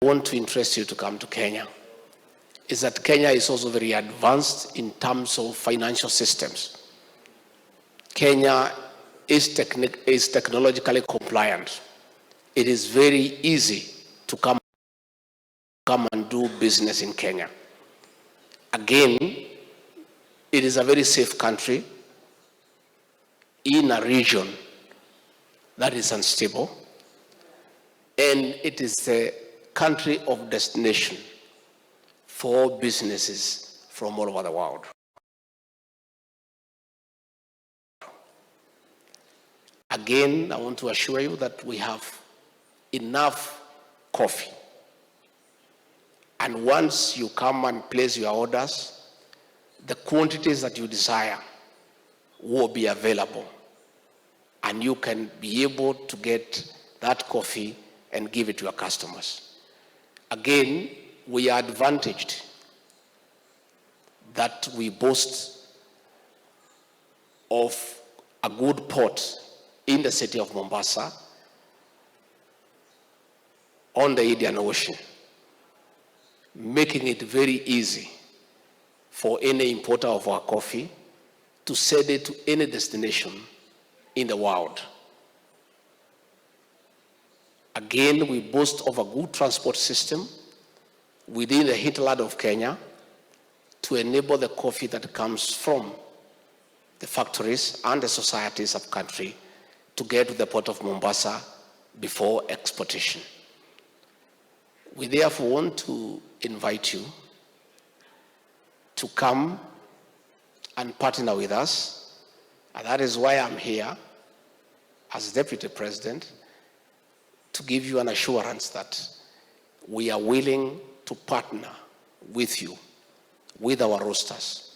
want to interest you to come to Kenya is that Kenya is also very advanced in terms of financial systems. Kenya is technologically compliant. It is very easy to come and do business in Kenya. Again, it is a very safe country in a region that is unstable, and it is the country of destination for businesses from all over the world. Again, I want to assure you that we have enough coffee. And once you come and place your orders, the quantities that you desire will be available. And you can be able to get that coffee and give it to your customers. Again, we are advantaged that we boast of a good port in the city of Mombasa on the Indian Ocean, making it very easy for any importer of our coffee to send it to any destination in the world. Again, we boast of a good transport system within the hinterland of Kenya to enable the coffee that comes from the factories and the societies of country to get to the port of Mombasa before exportation. We therefore want to invite you to come and partner with us, and that is why I'm here as Deputy President, to give you an assurance that we are willing to partner with you, with our roasters,